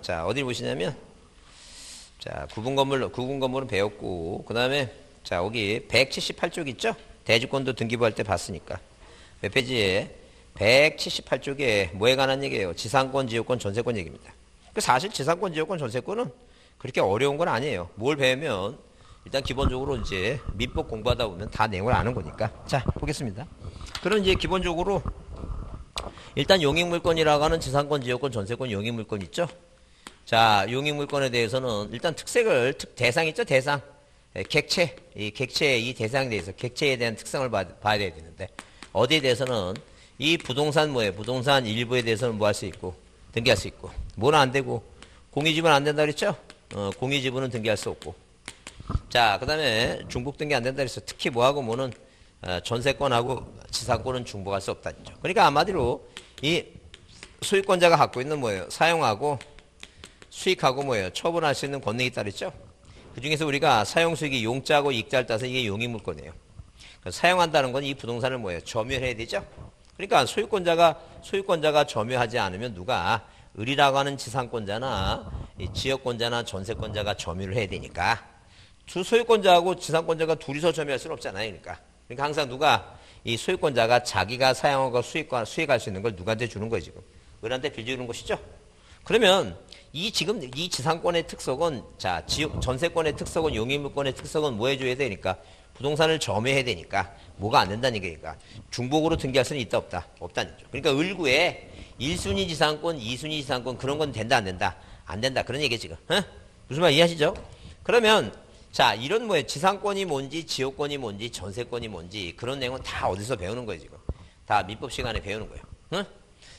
자, 어딜 보시냐면, 자, 구분 건물은 배웠고, 그 다음에, 자, 여기 178쪽 있죠? 대주권도 등기부할 때 봤으니까. 몇 페이지에? 178쪽에 뭐에 관한 얘기예요? 지상권, 지역권, 전세권 얘기입니다. 사실 지상권, 지역권, 전세권은 그렇게 어려운 건 아니에요. 뭘 배우면, 일단 기본적으로 이제 민법 공부하다 보면 다 내용을 아는 거니까. 자, 보겠습니다. 그럼 이제 기본적으로, 일단 용익물권이라고 하는 지상권, 지역권, 전세권, 용익물권 있죠? 자, 용익물권에 대해서는 일단 대상 있죠? 대상. 객체. 이 객체의 이 대상에 대해서 객체에 대한 특성을 봐야 되는데, 어디에 대해서는 이 부동산 부동산 일부에 대해서는 뭐 할 수 있고, 등기할 수 있고, 뭐는 안 되고, 공유지분은 안 된다 그랬죠? 공유지분은 등기할 수 없고. 자, 그 다음에 중복 등기 안 된다 그랬어. 특히 뭐하고 뭐는 전세권하고 지상권은 중복할 수 없다죠. 그러니까 한마디로 이 소유권자가 갖고 있는 사용하고 수익하고 처분할 수 있는 권능이 있다 그랬죠. 그 중에서 우리가 사용수익이 용자하고 익자를 따서 이게 용익물권이에요. 사용한다는 건 이 부동산을 점유해야 되죠. 그러니까 소유권자가 점유하지 않으면 누가 을이라고 하는 지상권자나 지역권자나 전세권자가 점유를 해야 되니까 두 소유권자하고 지상권자가 둘이서 점유할 수는 없잖아요. 그러니까 항상 누가 이 소유권자가 자기가 사용하고 수익할 수 있는 걸 누구한테 주는 거예요, 지금. 을한테 빌려주는 것이죠. 그러면 지금 이 지상권의 특성은, 자, 전세권의 특성은, 용익물권의 특성은 뭐 해줘야 되니까? 부동산을 점유해야 되니까 뭐가 안 된다는 얘기니까. 중복으로 등기할 수는 있다, 없다? 없다는 거죠. 그러니까 을구에 1순위 지상권, 2순위 지상권 그런 건 된다, 안 된다? 안 된다. 그런 얘기예요, 지금. 무슨 말 이해하시죠? 그러면 자, 이런 지상권이 뭔지, 지역권이 뭔지, 전세권이 뭔지 그런 내용은 다 어디서 배우는 거예요, 지금. 다 민법 시간에 배우는 거예요. 응?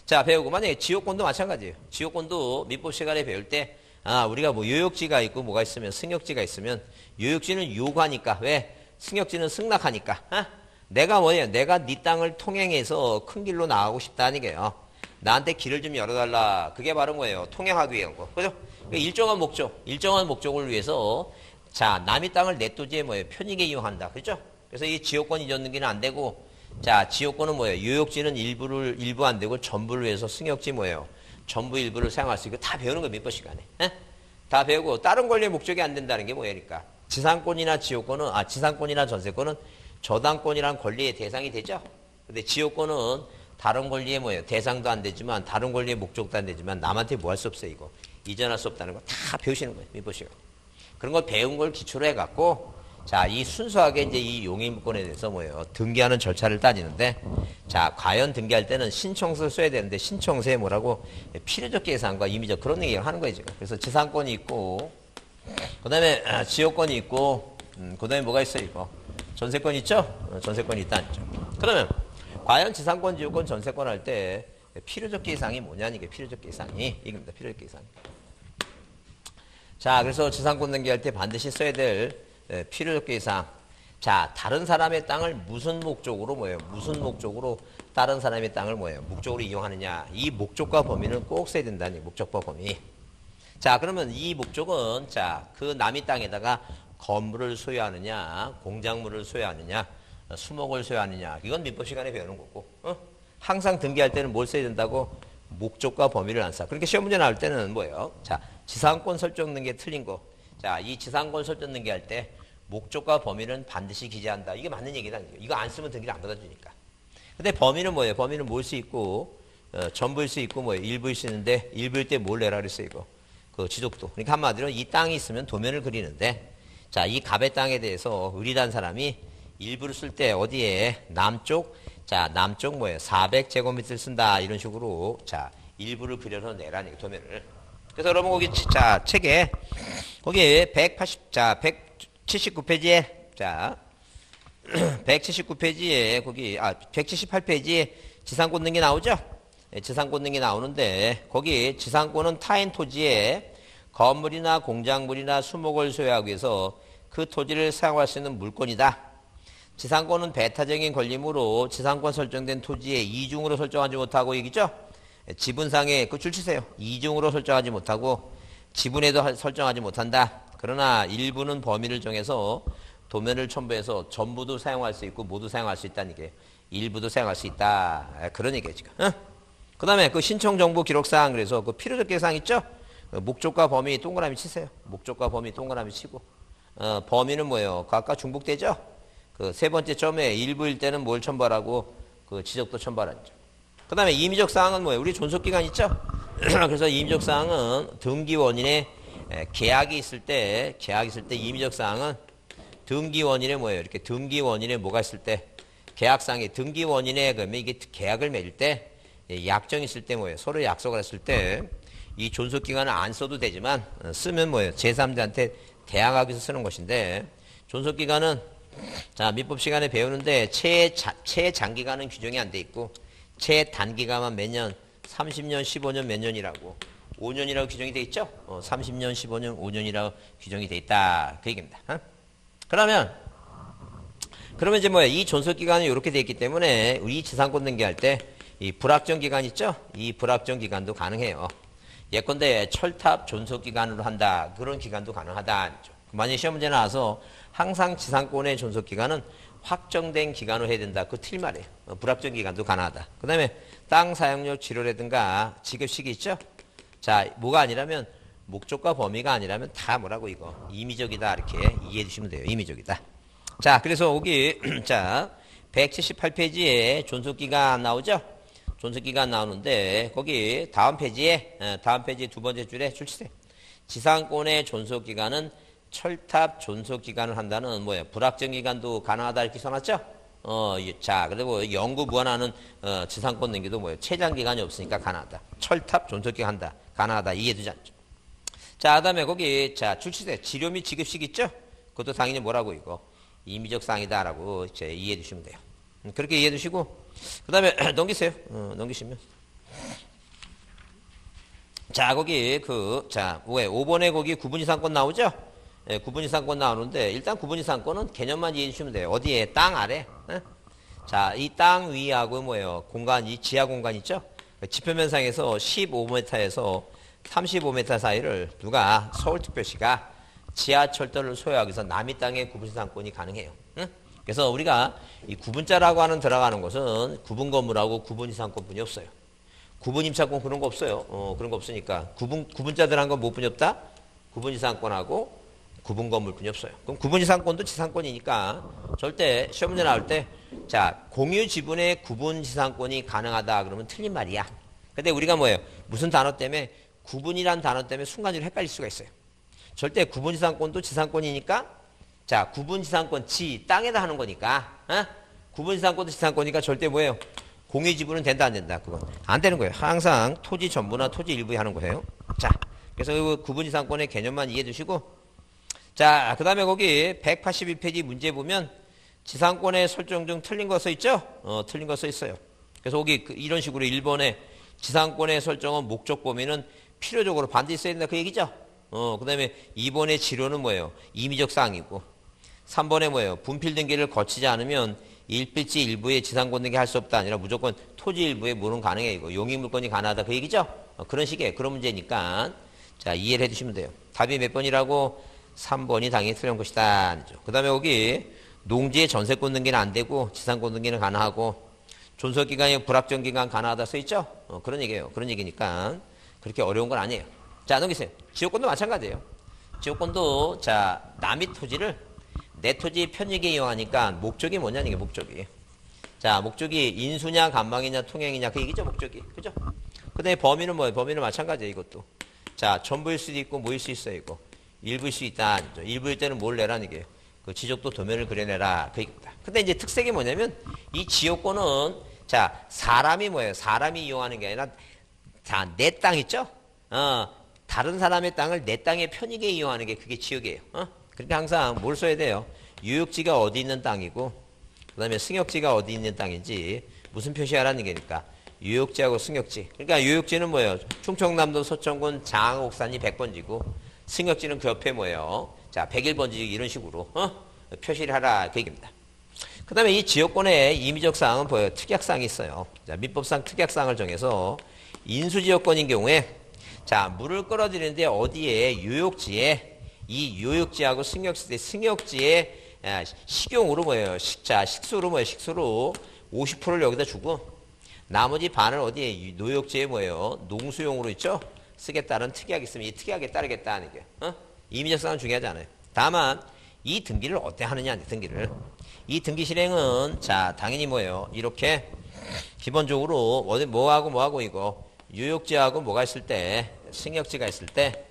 자, 배우고 만약에 지역권도 마찬가지예요. 지역권도 민법 시간에 배울 때 우리가 요역지가 있고 뭐가 있으면 승역지가 있으면 요역지는 요구하니까 왜? 승역지는 승낙하니까. 내가 내가 네 땅을 통행해서 큰 길로 나가고 싶다는 게요. 나한테 길을 좀 열어달라. 그게 바로 뭐예요? 통행하기 위한 거. 그죠? 일정한 목적을 위해서 자, 남의 땅을 내 토지에 편익에 이용한다. 그죠? 그래서 이 지역권 이전 등기는 안 되고, 자, 지역권은 요역지는 일부 안 되고 전부를 위해서 승역지 전부 일부를 사용할 수 있고 다 배우는 거예요, 민법 시간에. 다 배우고 다른 권리의 목적이 안 된다는 게 뭐니까? 지상권이나 전세권은 저당권이란 권리의 대상이 되죠. 근데 지역권은 다른 권리의 대상도 안 되지만 다른 권리의 목적도 안 되지만 남한테 뭐 할 수 없어요, 이거. 이전할 수 없다는 거 다 배우시는 거예요, 민법 시간에. 그런 걸 배운 걸 기초로 해갖고, 자, 이 순수하게 이제 이 용익물권에 대해서 등기하는 절차를 따지는데, 자, 과연 등기할 때는 신청서를 써야 되는데, 신청서에 뭐라고? 필요적 계산과 임의적 그런 얘기를 하는 거예요, 지금. 그래서 지상권이 있고, 그 다음에 지역권이 있고, 그 다음에 뭐가 있어요, 이거? 전세권 있죠? 전세권이 있다는 점. 그러면, 과연 지상권, 지역권, 전세권 할 때, 필요적 계산이 뭐냐는 게 필요적 계산이. 이겁니다, 필요적 계산. 자, 그래서 지상권 등기할 때 반드시 써야 될 필요적 계상. 자, 다른 사람의 땅을 무슨 목적으로 다른 사람의 땅을 목적으로 이용하느냐. 이 목적과 범위는 꼭 써야 된다니, 목적과 범위. 자, 그러면 이 목적은, 자, 그 남의 땅에다가 건물을 소유하느냐, 공작물을 소유하느냐, 수목을 소유하느냐. 이건 민법 시간에 배우는 거고. 항상 등기할 때는 뭘 써야 된다고? 목적과 범위를 안 써. 그렇게 시험 문제 나올 때는 뭐예요? 자, 지상권 설정 등기 틀린 거. 자, 이 지상권 설정 등기 할 때 목적과 범위는 반드시 기재한다. 이게 맞는 얘기다. 이거 안 쓰면 등기를 안 받아주니까. 근데 범위는 뭐예요? 범위는 뭘 수 있고, 전부일 수 있고, 일부일 수 있는데, 일부일 때 뭘 내라 그랬어, 이거. 그 지속도. 그러니까 한마디로 이 땅이 있으면 도면을 그리는데, 자, 이 갑의 땅에 대해서 을이란 사람이 일부를 쓸 때 어디에? 남쪽, 자, 남쪽 400제곱미터를 쓴다. 이런 식으로, 자, 일부를 그려서 내라는 도면을. 그래서 여러분 거기 자 책에 거기 179페이지에 자 179페이지에 거기 178페이지에 지상권 등기 나오죠? 네, 지상권 등기 나오는데 거기 지상권은 타인 토지에 건물이나 공작물이나 수목을 소유하기 위해서 그 토지를 사용할 수 있는 물권이다. 지상권은 배타적인 권리므로 지상권 설정된 토지에 이중으로 설정하지 못하고 얘기죠? 지분상에 그 줄 치세요. 이중으로 설정하지 못하고 지분에도 설정하지 못한다. 그러나 일부는 범위를 정해서 도면을 첨부해서 전부도 사용할 수 있고 모두 사용할 수 있다는 게 일부도 사용할 수 있다. 그런 얘기예요 지금. 그 다음에 그 신청정보 기록사항 그래서 그 필요적 계상 있죠? 목적과 범위 동그라미 치세요. 목적과 범위 동그라미 치고. 범위는 뭐예요? 아까 중복되죠? 그 세 번째 점에 일부일 때는 뭘 첨부하라고? 그 지적도 첨부하라죠. 그 다음에 임의적 사항은 뭐예요? 우리 존속기간 있죠? 그래서 임의적 사항은 등기원인의 계약이 있을 때 임의적 사항은 등기원인의 뭐예요? 이렇게 등기원인의 뭐가 있을 때? 계약상에 등기원인의 그러면 이게 계약을 맺을 때 약정이 있을 때 뭐예요? 서로 약속을 했을 때 이 존속기간을 안 써도 되지만 쓰면 뭐예요? 제3자한테 대항하기 위해서 쓰는 것인데 존속기간은 자 민법 시간에 배우는데 최장기간은 규정이 안 돼 있고 최단기간만 몇 년? 30년, 15년 몇 년이라고 5년이라고 규정이 돼 있죠? 30년, 15년, 5년이라고 규정이 돼 있다. 그 얘기입니다. 그러면 이제 뭐야? 이 존속기간은 이렇게 돼 있기 때문에 우리 지상권 등기할 때 이 불확정 기간 있죠? 이 불확정 기간도 가능해요. 예컨대 철탑 존속기간으로 한다. 그런 기간도 가능하다. 만약에 시험 문제 나와서 항상 지상권의 존속기간은 확정된 기간으로 해야 된다. 그거 틀린 말이에요. 불확정 기간도 가능하다. 그 다음에 땅 사용료 치료라든가 지급 시기 있죠? 자, 뭐가 아니라면 목적과 범위가 아니라면 다 뭐라고 이거 임의적이다. 이렇게 이해해 주시면 돼요. 임의적이다. 자, 그래서 여기 자 178페이지에 존속기간 나오죠? 존속기간 나오는데 거기 다음 페이지에 두 번째 줄에 출시세 지상권의 존속기간은 철탑 존속기간을 한다는 뭐예요? 불확정 기간도 가능하다 이렇게 써놨죠? 자, 그리고 영구 무한하는 지상권 등기도 뭐예요? 최장 기간이 없으니까 가능하다. 철탑 존속기간 한다. 가능하다. 이해되지 않죠? 자, 그다음에 거기 자 출시세 지료 및 지급식 있죠? 그것도 당연히 뭐라고 이거 임의적 사항이다라고 이제 이해해 주시면 돼요. 그렇게 이해해 주시고 그다음에 넘기세요. 넘기시면 자 거기 자 왜 5번에 거기 구분이상권 나오죠? 예, 구분이상권 나오는데 일단 구분이상권은 개념만 이해해 주시면 돼요. 어디에? 땅 아래. 자, 이 땅 위하고 뭐예요? 공간, 이 지하 공간 있죠? 지표면상에서 15m에서 35m 사이를 누가 서울특별시가 지하철도를 소유하기 위해서 남의 땅에 구분이상권이 가능해요. 그래서 우리가 이 구분자라고 하는 들어가는 것은 구분 건물하고 구분이상권뿐이 없어요. 구분임차권 그런 거 없어요. 그런 거 없으니까 구분자 들어간 건 뭐뿐이 없다? 구분이상권하고 구분 건물뿐이 없어요. 그럼 구분이상권도 지상권이니까 절대 시험 문제 나올 때 자 공유 지분의 구분지상권이 가능하다 그러면 틀린 말이야. 근데 우리가 뭐예요? 무슨 단어 때문에 구분이란 단어 때문에 순간적으로 헷갈릴 수가 있어요. 절대 구분지상권도 지상권이니까 자 구분지상권 지 땅에다 하는 거니까 구분지상권도 지상권이니까 절대 뭐예요? 공유 지분은 된다 안 된다? 그건 안 되는 거예요. 항상 토지 전부나 토지 일부에 하는 거예요. 자 그래서 그 구분지상권의 개념만 이해해 두시고 자 그 다음에 거기 181페이지 문제 보면 지상권의 설정 중 틀린 거 써 있죠? 틀린 거 써 있어요. 그래서 거기 이런 식으로 1번에 지상권의 설정은 목적 범위는 필요적으로 반드시 써야 된다 그 얘기죠? 그 다음에 2번의 지료는 뭐예요? 임의적 사항이고 3번에 뭐예요? 분필 등기를 거치지 않으면 일필지 일부의 지상권 등기 할 수 없다 아니라 무조건 토지 일부의 물은 가능해 이거 용익물권이 가능하다 그 얘기죠? 그런 식의 그런 문제니까 자 이해를 해주시면 돼요. 답이 몇 번이라고? 3번이 당연히 틀린 것이다. 그 다음에 여기 농지의 전세권 등기는 안 되고 지상권 등기는 가능하고 존속기간이 불확정기간 가능하다 써있죠? 그런 얘기예요. 그런 얘기니까 그렇게 어려운 건 아니에요. 자 넘기세요. 지역권도 마찬가지예요. 지역권도 자 남의 토지를 내 토지 편익에 이용하니까 목적이 뭐냐 이게 목적이. 자 목적이 인수냐 간망이냐 통행이냐 그 얘기죠 목적이. 그죠? 그 다음에 범위는 뭐예요? 범위는 마찬가지예요 이것도. 자 전부일 수도 있고 뭐일 수 있어요 이거. 일부일 수 있다. 아니죠. 일부일 때는 뭘 내라는 게. 그 지적도 도면을 그려내라. 그 얘기입니다. 근데 이제 특색이 뭐냐면 이 지역권은 자 사람이 뭐예요? 사람이 이용하는 게 아니라 자 내 땅 있죠? 다른 사람의 땅을 내 땅의 편익에 이용하는 게 그게 지역이에요. 그러니까 항상 뭘 써야 돼요? 유역지가 어디 있는 땅이고 그 다음에 승역지가 어디 있는 땅인지 무슨 표시하라는 게니까 유역지하고 승역지. 그러니까 유역지는 뭐예요? 충청남도 서천군 장옥산이 100번지고 승역지는 그 옆에 뭐예요? 자 101번지 이런 식으로 표시를 하라 그 얘기입니다. 그 다음에 이 지역권의 임의적 사항은 뭐예요? 특약사항이 있어요. 자 민법상 특약사항을 정해서 인수지역권인 경우에 자 물을 끌어들이는데 어디에 유역지에 이 유역지하고 승역지에 식용으로 뭐예요? 식수로 뭐예요? 식수로 50%를 여기다 주고 나머지 반을 어디에 노역지에 뭐예요? 농수용으로 있죠? 쓰겠다는 특약이 있으면 이 특약에 따르겠다 하는 게. 임의적 사항은 중요하지 않아요. 다만 이 등기를 어떻게 하느냐 등기를. 이 등기 실행은 자 당연히 뭐예요. 이렇게 기본적으로 뭐하고 이거 유역지하고 뭐가 있을 때 승역지가 있을 때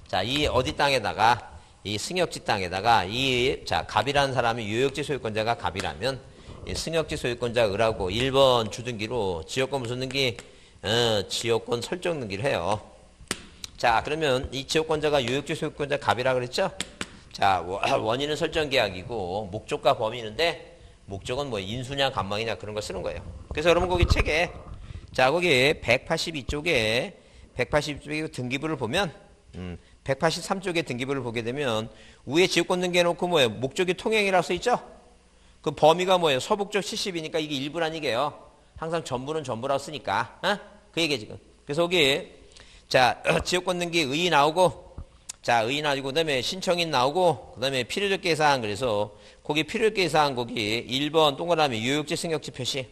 자 이 어디 땅에다가 이 승역지 땅에다가 이 자 갑이라는 사람이 유역지 소유권자가 갑이라면 이 승역지 소유권자 을하고 1번 주등기로 지역권 무슨 등기? 지역권 설정 등기를 해요. 자 그러면 이 지역권자가 유역지 소유권자 갑이라 그랬죠? 자 원인은 설정 계약이고 목적과 범위인데 목적은 뭐 인수냐 간망이냐 그런 걸 쓰는 거예요. 그래서 여러분 거기 책에 자 거기 182쪽에 등기부를 보면 183쪽에 등기부를 보게 되면 위에 지역권 등기해 놓고 뭐예요? 목적이 통행이라고 써 있죠? 그 범위가 뭐예요? 서북쪽 70이니까 이게 일부란 얘기예요. 항상 전부는 전부라고 쓰니까. 그 얘기에 지금. 그래서 거기 자 지역권 등기 의의 나오고 자 의의 나오고 그다음에 신청인 나오고 그다음에 필요적 계사항 그래서 거기 필요적 계사항 거기 1번 동그라미 유역지 승역지 표시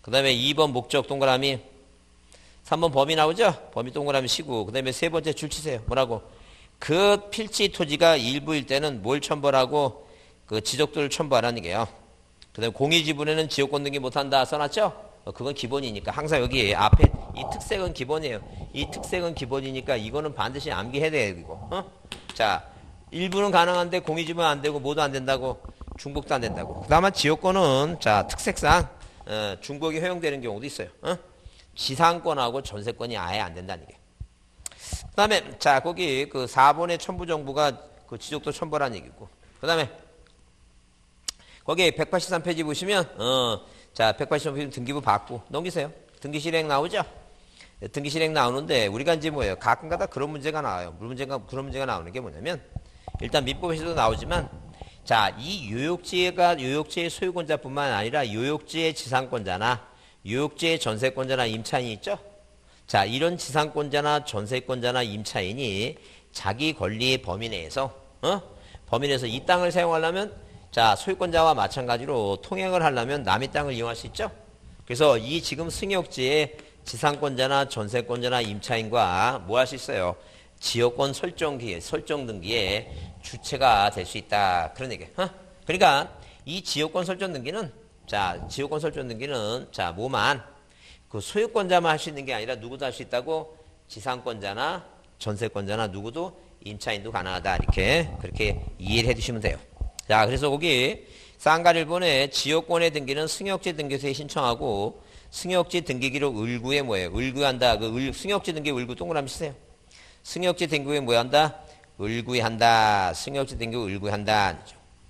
그다음에 2번 목적 동그라미 3번 범위 나오죠? 범위 동그라미 시고 그 다음에 세 번째 줄 치세요. 뭐라고? 그 필지 토지가 일부일 때는 뭘 첨부하라고? 그 지적도를 첨부하라는 얘기예요. 그 다음에 공유지분에는 지역권 등기 못한다 써놨죠? 그건 기본이니까 항상 여기 앞에 이 특색은 기본이에요. 이 특색은 기본이니까 이거는 반드시 암기해야 돼요. 이거. 자 일부는 가능한데 공유지분 안 되고 모두 안 된다고 중복도 안 된다고. 다만 지역권은 자 특색상 중복이 허용되는 경우도 있어요. 지상권하고 전세권이 아예 안 된다는 게. 그 다음에, 자, 거기 그 4번의 첨부 정부가 그 지적도 첨부라는 얘기고. 그 다음에, 거기 183페이지 보시면, 자, 183페이지 등기부 받고 넘기세요. 등기 실행 나오죠? 등기 실행 나오는데, 우리가 이제 뭐예요? 가끔가다 그런 문제가 나와요. 그런 문제가 나오는 게 뭐냐면, 일단 민법에서도 나오지만, 자, 이 요역지의 소유권자뿐만 아니라 요역지의 지상권자나 유역지의 전세권자나 임차인이 있죠? 자, 이런 지상권자나 전세권자나 임차인이 자기 권리 범위 내에서, 이 땅을 사용하려면, 자, 소유권자와 마찬가지로 통행을 하려면 남의 땅을 이용할 수 있죠? 그래서 이 지금 승역지의 지상권자나 전세권자나 임차인과 뭐 할 수 있어요? 지역권 설정 등기에 주체가 될 수 있다. 그런 얘기예요. 그러니까 이 지역권 설정 등기는 자, 지역권 설정 등기는 자, 뭐만 그 소유권자만 할 수 있는 게 아니라 누구도 할 수 있다고 지상권자나 전세권자나 누구도 임차인도 가능하다. 이렇게 그렇게 이해를 해 주시면 돼요. 자, 그래서 거기 쌍가일본의 지역권의 등기는 승역지 등기소에 신청하고 승역지 등기기록 을구에 뭐예요? 을구한다. 그 승역지 등기 을구 동그라미 치세요. 승역지 등기구에 뭐 한다? 을구에 한다. 승역지 등기구 을구에 한다.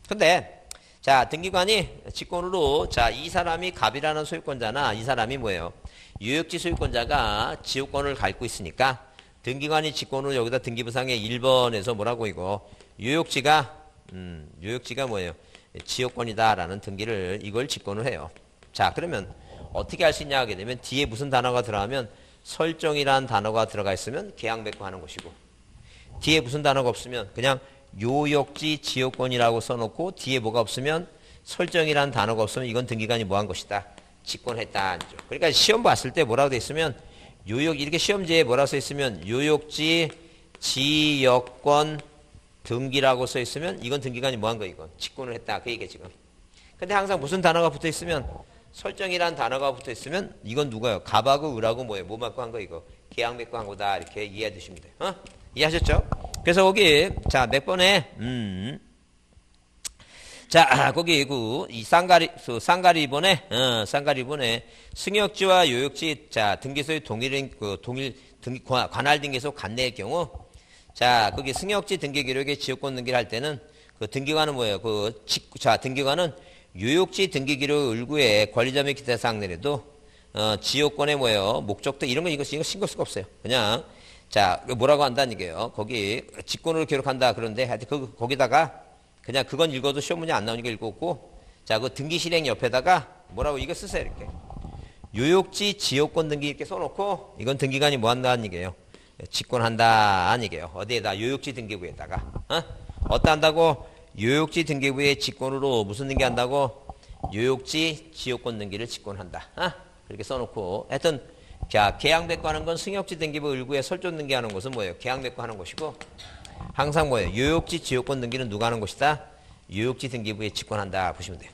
근데 자, 등기관이 직권으로 자, 이 사람이 갑이라는 소유권자나 이 사람이 뭐예요? 유역지 소유권자가 지역권을 갖고 있으니까 등기관이 직권으로 여기다 등기부상에 1번에서 뭐라고 이거 유역지가 뭐예요? 지역권이다라는 등기를 이걸 직권을 해요. 자, 그러면 어떻게 할 수 있냐 하게 되면 뒤에 무슨 단어가 들어가면 설정이라는 단어가 들어가 있으면 계약 맺고 하는 것이고 뒤에 무슨 단어가 없으면 그냥 요역지 지역권이라고 써놓고 뒤에 뭐가 없으면 설정이라는 단어가 없으면 이건 등기관이 뭐 한 것이다? 직권했다. 그러니까 시험 봤을 때 뭐라고 돼 있으면 이렇게 시험지에 뭐라고 써 있으면 요역지 지역권 등기라고 써 있으면 이건 등기관이 뭐 한 거 이건 직권을 했다. 그 얘기야 지금. 근데 항상 무슨 단어가 붙어 있으면 설정이라는 단어가 붙어 있으면 이건 누가요? 갑하고 을하고 뭐예요? 뭐 맞고 한 거 이거 계약 맺고 한 거다. 이렇게 이해해 주시면 돼요. 이해하셨죠? 그래서 거기 자 몇 번에 자 거기 이 쌍가리본에 승역지와 요역지 자 등기소의 동일 관할 등기소 관내의 경우 자 거기 승역지 등기 기록에 지역권 등기를 할 때는 그 등기관은 뭐예요? 자 등기관은 요역지 등기 기록 을구에 권리자 및 기타 사항 내려도 지역권에 뭐예요? 목적도 이런 거 이거 신경 쓸 거 없어요. 그냥 자, 뭐라고 한다는 얘기예요. 거기 직권으로 기록한다. 그런데 하여튼 거기다가 그냥 그건 읽어도 시험 문제 안 나오니까 읽었고 자, 그 등기 실행 옆에다가 뭐라고 이거 쓰세요. 이렇게. 요역지 지역권 등기 이렇게 써놓고 이건 등기관이 뭐 한다는 얘기예요. 직권한다는 얘기예요. 어디에다? 요역지 등기부에다가. 어디다 한다고? 요역지 등기부에 직권으로 무슨 등기 한다고? 요역지 지역권 등기를 직권한다. 그렇게 써놓고 하여튼 자, 계약매과하는 건 승역지 등기부 일구에 설정 등기하는 것은 뭐예요? 계약매과하는 것이고 항상 뭐예요? 유효지 지역권 등기는 누가 하는 것이다? 유효지 등기부에 직권한다 보시면 돼요.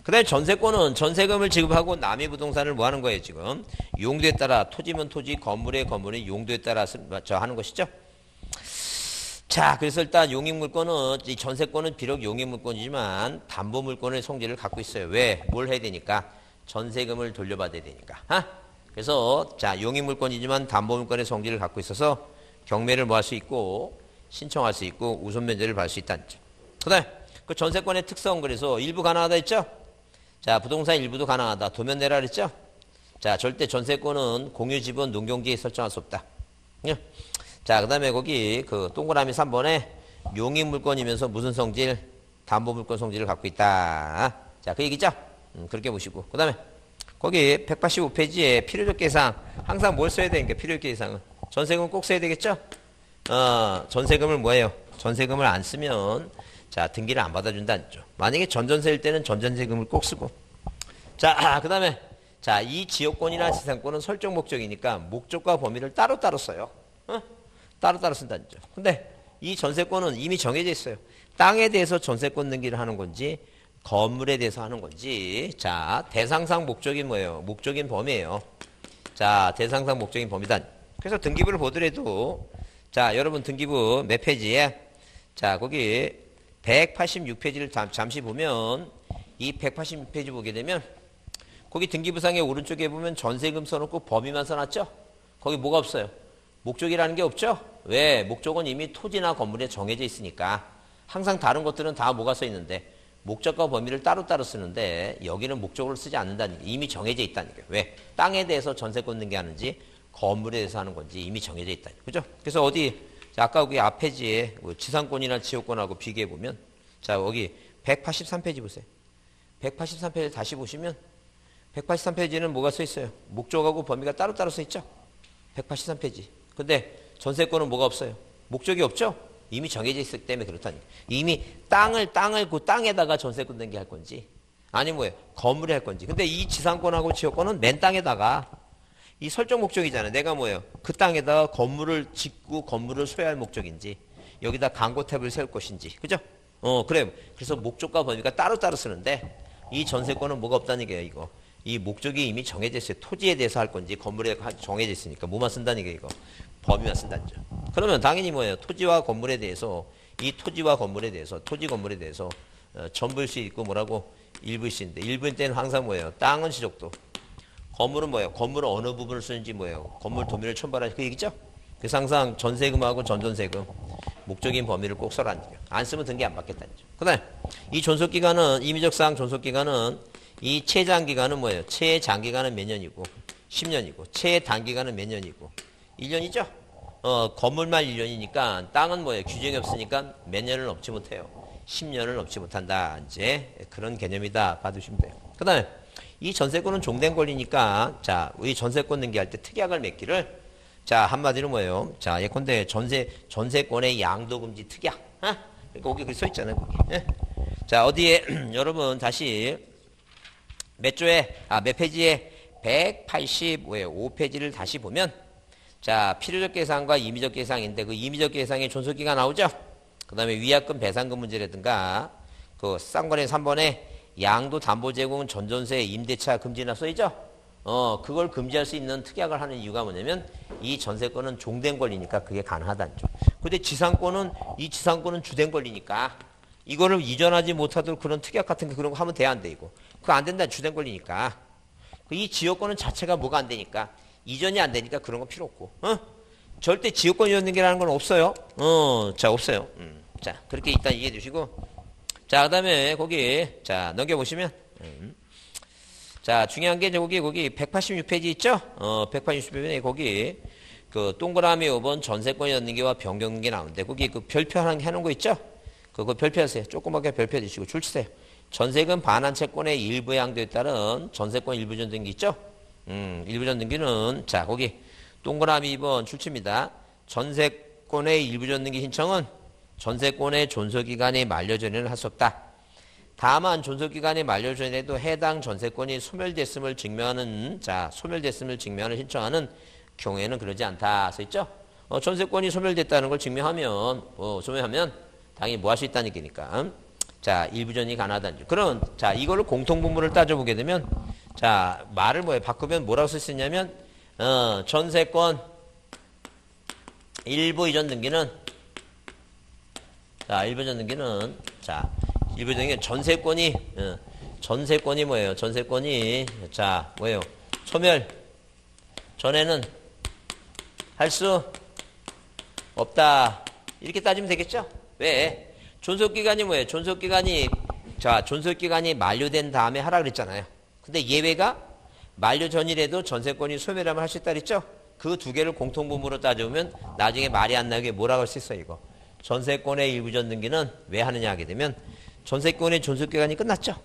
그 다음에 전세권은 전세금을 지급하고 남의 부동산을 뭐 하는 거예요 지금? 용도에 따라 토지면 토지, 건물에 건물의 용도에 따라 하는 것이죠. 자, 그래서 일단 용익물권은 이 전세권은 비록 용익물권이지만 담보물권의 성질을 갖고 있어요. 왜? 뭘 해야 되니까? 전세금을 돌려받아야 되니까. 그래서 자, 용익물권이지만 담보물권의 성질을 갖고 있어서 경매를 뭐 할 수 있고 신청할 수 있고 우선 면제를 받을 수 있다는 점. 그다음에 그 전세권의 특성 그래서 일부 가능하다 했죠? 자, 부동산 일부도 가능하다. 도면 내라 그랬죠? 자, 절대 전세권은 공유 지분 농경지에 설정할 수 없다. 자, 그 다음에 거기 그 동그라미 3번에 용익물권이면서 무슨 성질? 담보물권 성질을 갖고 있다. 자, 그 얘기죠? 그렇게 보시고. 그 다음에 거기 185페이지에 필요적 계상. 항상 뭘 써야 되니까 필요적 계상은. 전세금 꼭 써야 되겠죠? 전세금을 뭐예요? 전세금을 안 쓰면 자, 등기를 안 받아준다는 죠. 만약에 전전세일 때는 전전세금을 꼭 쓰고. 자, 그 다음에 자, 이 지역권이나 지상권은 설정 목적이니까 목적과 범위를 따로따로 써요. 따로따로 쓴다는 점. 근데 이 전세권은 이미 정해져 있어요. 땅에 대해서 전세권 등기를 하는 건지 건물에 대해서 하는 건지. 자, 대상상 목적인 뭐예요? 목적인 범위예요. 자, 대상상 목적인 범위다. 그래서 등기부를 보더라도 자, 여러분 등기부 몇 페이지에 자, 거기 186페이지를 잠시 보면 이 186페이지 보게 되면 거기 등기부상의 오른쪽에 보면 전세금 써놓고 범위만 써놨죠? 거기 뭐가 없어요? 목적이라는 게 없죠? 왜? 목적은 이미 토지나 건물에 정해져 있으니까. 항상 다른 것들은 다 뭐가 써 있는데 목적과 범위를 따로따로 쓰는데 여기는 목적으로 쓰지 않는다는 게 이미 정해져 있다는 거예요. 왜? 땅에 대해서 전세권 등기하는지 건물에 대해서 하는 건지 이미 정해져 있다는 거예요. 그죠? 그래서 어디 자, 아까 여기 앞 페이지에 지상권이나 지역권하고 비교해 보면 자, 여기 183페이지 보세요. 183페이지 다시 보시면 183페이지는 뭐가 써 있어요? 목적하고 범위가 따로따로 써 있죠? 183페이지. 근데 전세권은 뭐가 없어요? 목적이 없죠? 이미 정해져 있기 때문에 그렇다니까. 이미 땅을 그 땅에다가 전세권 등기할 건지 아니면 뭐예요? 건물에 할 건지. 근데 이 지상권하고 지역권은 맨 땅에다가 이 설정 목적이잖아요. 내가 뭐예요? 그 땅에다가 건물을 짓고 건물을 소유할 목적인지 여기다 광고탑을 세울 것인지. 그죠? 그래요. 그래서 목적과 범위가 따로따로 쓰는데 이 전세권은 뭐가 없다는 얘기예요, 이거. 이 목적이 이미 정해져 있어요. 토지에 대해서 할 건지 건물에 정해져 있으니까 뭐만 쓴다는 게 이거. 범위만 쓴다는 점. 그러면 당연히 뭐예요? 토지와 건물에 대해서 이 토지와 건물에 대해서 토지 건물에 대해서 전부일 수 있고 뭐라고 일부일 수 있는데 일부일 때는 항상 뭐예요? 땅은 지적도. 건물은 뭐예요? 건물은 어느 부분을 쓰는지 뭐예요? 건물 도면을 첨부하는 그 얘기죠? 그래서 항상 전세금하고 전전세금 목적인 범위를 꼭 써라는 거예요. 안 쓰면 등기 안 받겠다는 거죠. 그 다음에 이 존속기간은 임의적 사항 존속기간은 이 최장기간은 뭐예요? 최장기간은 몇 년이고 10년이고 최단기간은 몇 년이고 1년이죠? 건물만 1년이니까 땅은 뭐예요? 규정이 없으니까 몇 년을 넘지 못해요. 10년을 넘지 못한다. 이제 그런 개념이다. 봐두시면 돼요. 그 다음에 이 전세권은 종된 권리니까 자, 우리 전세권 등기할 때 특약을 맺기를 자, 한마디로 뭐예요? 자, 예컨대 전세권의 양도금지 특약. 그러니까 거기 그 써 있잖아요. 거기. 자, 어디에 여러분 다시 몇 페이지에 185페이지를 다시 보면 자, 필요적 계상과 임의적 계상인데 그 임의적 계상의 존속기가 나오죠? 그 다음에 위약금 배상금 문제라든가 그 쌍권의 3번에 양도 담보 제공은 전전세 임대차 금지나 써있죠? 그걸 금지할 수 있는 특약을 하는 이유가 뭐냐면 이 전세권은 종된 권리니까 그게 가능하다는 점. 근데 지상권은 주된 권리니까 이거를 이전하지 못하도록 그런 특약 같은 거 그런 거 하면 돼 안 돼 이거. 그거 안 된다 주된 권리니까. 이 지역권은 자체가 뭐가 안 되니까 이전이 안 되니까 그런 거 필요 없고. 절대 지역권 이전 등기라는 건 없어요. 자, 없어요. 자, 그렇게 일단 이해해 주시고. 자, 그 다음에 거기, 자, 넘겨보시면. 자, 중요한 게 거기 186페이지 있죠? 186페이지에 거기, 그 동그라미 5번 전세권 연등기와 변경 등기 나오는데, 거기 그 별표 하나 해놓은 거 있죠? 그거 별표하세요. 조그맣게 별표 해주시고, 줄 치세요. 전세금 반환 채권의 일부 양도에 따른 전세권 일부 전등기 있죠? 일부 전등기는, 자, 거기, 동그라미 2번 출치입니다. 전세권의 일부 전등기 신청은 전세권의 존속기간이 만료 전에는 할 수 없다. 다만 존속기간이 만료 전에도 해당 전세권이 소멸됐음을 증명하는 신청하는 경우에는 그러지 않다 써있죠. 전세권이 소멸됐다는 걸 증명하면 소멸하면 당연히 뭐 할 수 있다는 얘기니까. 자, 일부전이 가능하다는 점. 그럼 자, 이걸로 공통분모를 따져보게 되면 자, 말을 바꾸면 뭐라고 쓸 수 있냐면 전세권 일부 이전 등기는 자, 일부 이전 등기는 자, 일부 이전 등기는 전세권이 뭐예요? 전세권이 자, 뭐예요? 소멸 전에는 할 수 없다. 이렇게 따지면 되겠죠? 왜? 존속기간이 뭐예요? 존속기간이 만료된 다음에 하라 그랬잖아요. 근데 예외가 만료 전이라도 전세권이 소멸하면 할 수 있다 그랬죠? 그 두 개를 공통분모로 따져보면 나중에 말이 안 나게 뭐라고 할 수 있어요, 이거. 전세권의 일부전 등기는 왜 하느냐 하게 되면 전세권의 존속기간이 끝났죠.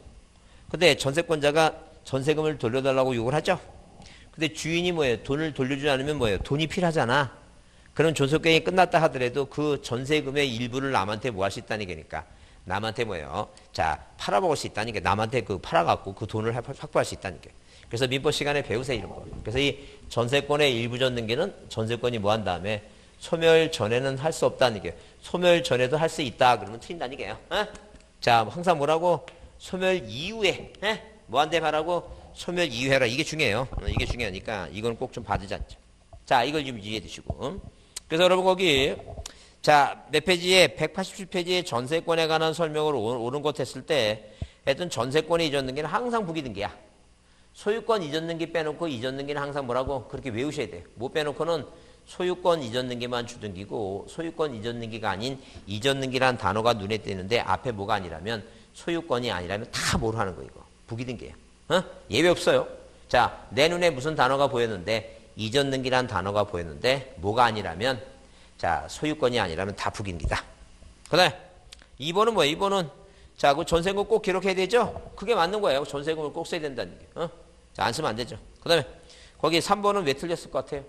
근데 전세권자가 전세금을 돌려달라고 요구를 하죠. 근데 주인이 뭐예요? 돈을 돌려주지 않으면 뭐예요? 돈이 필요하잖아. 그런 존속기간이 끝났다 하더라도 그 전세금의 일부를 남한테 뭐 할 수 있다는 얘기니까. 남한테 뭐예요? 자, 팔아먹을 수 있다는 게 남한테 그 팔아갖고 그 돈을 확보할 수 있다는 게. 그래서 민법 시간에 배우세요, 이런 거. 그래서 이 전세권의 일부전 등기는 전세권이 뭐 한 다음에 소멸 전에는 할 수 없다는 게. 소멸 전에도 할 수 있다 그러면 틀린다는 얘기예요. 자, 항상 뭐라고? 소멸 이후에 뭐 한대 말하고 소멸 이후에 해라. 이게 중요해요. 이게 중요하니까 이건 꼭 좀 받으지 않죠. 자, 이걸 좀 이해해 두시고. 그래서 여러분 거기 자, 몇 페이지에 187페이지에 전세권에 관한 설명을 옳은 것 했을 때 하여튼 전세권의 이전 등기는 항상 부기 등기야. 소유권 이전 등기 빼놓고 이전 등기는 항상 뭐라고? 그렇게 외우셔야 돼. 뭐 빼놓고는 소유권 이전 등기만 주등기고 소유권 이전 등기가 아닌 이전 등기라는 단어가 눈에 띄는데 앞에 뭐가 아니라면 소유권이 아니라면 다 뭐로 하는 거 이거. 부기 등기야. 예외 없어요. 자, 내 눈에 무슨 단어가 보였는데 이전 등기라는 단어가 보였는데 뭐가 아니라면 자, 소유권이 아니라면 다 부기 등기다. 그다음에 2번은 뭐예요? 2번은 자, 그 전세금 꼭 기록해야 되죠? 그게 맞는 거예요. 전세금을 꼭 써야 된다는 게. 자, 안 쓰면 안 되죠. 그다음에 거기 3번은 왜 틀렸을 것 같아요?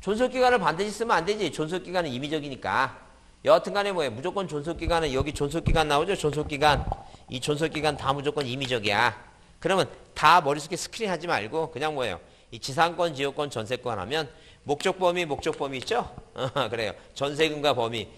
존속기간을 반드시 쓰면 안 되지. 존속기간은 임의적이니까. 여하튼 간에 뭐예요? 무조건 존속기간은 여기 존속기간 나오죠? 존속기간. 이 존속기간 다 무조건 임의적이야. 그러면 다 머릿속에 스크린 하지 말고 그냥 뭐예요? 이 지상권, 지역권, 전세권 하면 목적범위 있죠? 그래요. 전세금과 범위.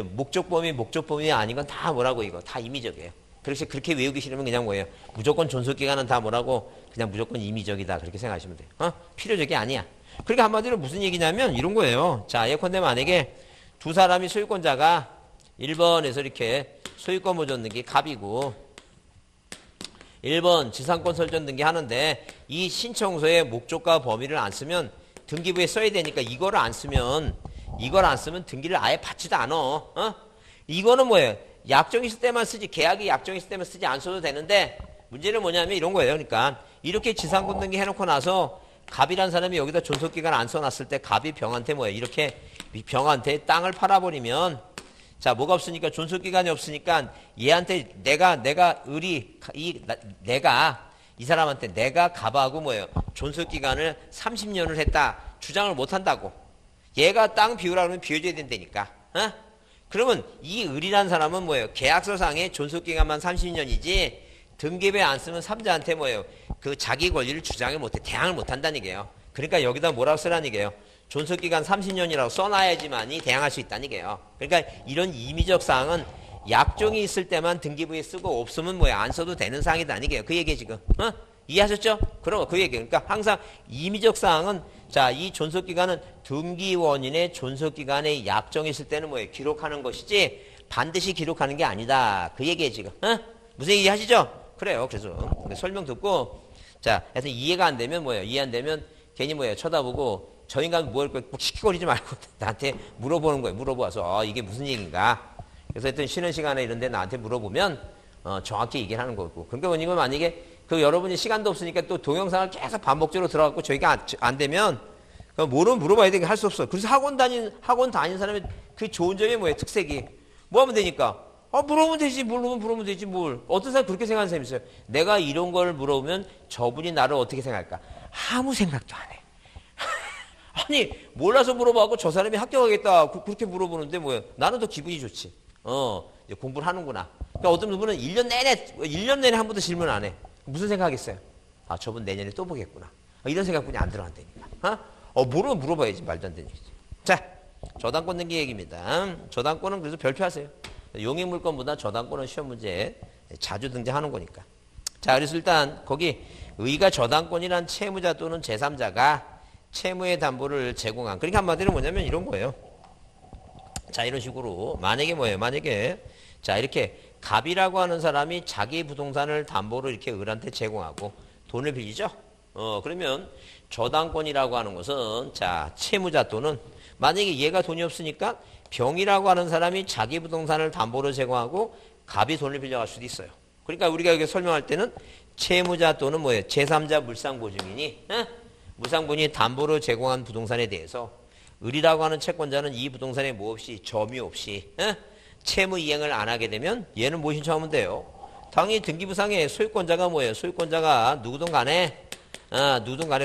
목적범위 아닌 건 다 뭐라고 이거? 다 임의적이에요. 그렇게 외우기 싫으면 그냥 뭐예요? 무조건 존속기간은 다 뭐라고? 그냥 무조건 임의적이다. 그렇게 생각하시면 돼요. 필요적이 아니야. 그러니까 한마디로 무슨 얘기냐면 이런 거예요. 자, 예컨대 만약에 두 사람이 소유권자가 1번에서 이렇게 소유권 보존 등기 갑이고 1번 지상권 설정 등기 하는데 이 신청서에 목적과 범위를 안 쓰면 등기부에 써야 되니까 이걸 안 쓰면 등기를 아예 받지도 않아. 이거는 뭐예요? 약정 있을 때만 쓰지 계약이 약정 있을 때만 쓰지 안 써도 되는데 문제는 뭐냐면 이런 거예요. 그러니까 이렇게 지상권 등기 해놓고 나서 갑이란 사람이 여기다 존속기간 안 써놨을 때 갑이 병한테 뭐예요? 이렇게 병한테 땅을 팔아버리면 자, 뭐가 없으니까 존속기간이 없으니까 얘한테 내가 이 사람한테 내가 갑하고 뭐예요? 존속기간을 30년을 했다. 주장을 못 한다고. 얘가 땅 비우라 그러면 비워줘야 된다니까. 그러면 이 을이란 사람은 뭐예요? 계약서상의 존속기간만 30년이지 등기부에 안 쓰면 삼자한테 뭐예요? 그 자기 권리를 주장을 못해. 대항을 못 한다는 얘기예요. 그러니까 여기다 뭐라고 쓰라는 얘기예요? 존속기간 30년이라고 써놔야지만이 대항할 수 있다는 얘기예요. 그러니까 이런 임의적 사항은 약정이 있을 때만 등기부에 쓰고 없으면 뭐야 안 써도 되는 사항이다는 얘기예요. 그 얘기 지금 이해하셨죠? 그럼 그 얘기. 그러니까 항상 임의적 사항은 자, 이 존속기간은 등기원인의 존속기간에 약정이 있을 때는 뭐예요? 기록하는 것이지 반드시 기록하는 게 아니다. 그 얘기예요 지금. 무슨 얘기 하시죠? 그래요. 그래서 설명 듣고 자, 하여튼 이해가 안 되면 뭐예요? 이해 안 되면 괜히 뭐예요? 쳐다보고 저 인간 뭐 할 거야? 시키거리지 말고 나한테 물어보는 거예요. 물어봐서 이게 무슨 얘기인가? 그래서 하여튼 쉬는 시간에 이런데 나한테 물어보면 정확히 얘기를 하는 거고. 그러니까 이건 만약에 그 여러분이 시간도 없으니까 또 동영상을 계속 반복적으로 들어갖고 저희가 안 되면 뭐는 물어봐야 되게 할 수 없어. 그래서 학원 다닌 사람의 그 좋은 점이 뭐예요? 특색이 뭐 하면 되니까. 물어보면 되지. 물어보면 되지 뭘. 어떤 사람 그렇게 생각하는 사람이 있어요. 내가 이런 걸 물어보면 저분이 나를 어떻게 생각할까? 아무 생각도 안 해. 아니, 몰라서 물어봐고 저 사람이 합격하겠다. 그렇게 물어보는데 뭐야. 나는 더 기분이 좋지. 이제 공부를 하는구나. 그러니까 어떤 분은 1년 내내 한 번도 질문 안 해. 무슨 생각하겠어요? 아, 저분 내년에 또 보겠구나. 이런 생각뿐이 안 들어간다니까. 모르면 물어봐야지. 말도 안 되는 얘기지. 자, 저당권 등기 얘기입니다. 저당권은 그래서 별표하세요. 용익물권보다 저당권은 시험 문제에 자주 등장하는 거니까. 자, 그래서 일단 거기 의가 저당권이란 채무자 또는 제3자가 채무의 담보를 제공한. 그러니까 한마디로 뭐냐면 이런 거예요. 자, 이런 식으로 만약에 뭐예요? 만약에 자, 이렇게 갑이라고 하는 사람이 자기 부동산을 담보로 이렇게 을한테 제공하고 돈을 빌리죠? 그러면 저당권이라고 하는 것은 자, 채무자 또는 만약에 얘가 돈이 없으니까 병이라고 하는 사람이 자기 부동산을 담보로 제공하고 갑이 돈을 빌려갈 수도 있어요. 그러니까 우리가 여기 설명할 때는 채무자 또는 뭐예요? 제3자 물상보증인이 물상본인이 담보로 제공한 부동산에 대해서 을이라고 하는 채권자는 이 부동산에 뭐 없이 점유 없이 채무 이행을 안 하게 되면 얘는 뭐 신청하면 돼요? 당연히 등기부상에 소유권자가 뭐예요? 소유권자가 누구든 간에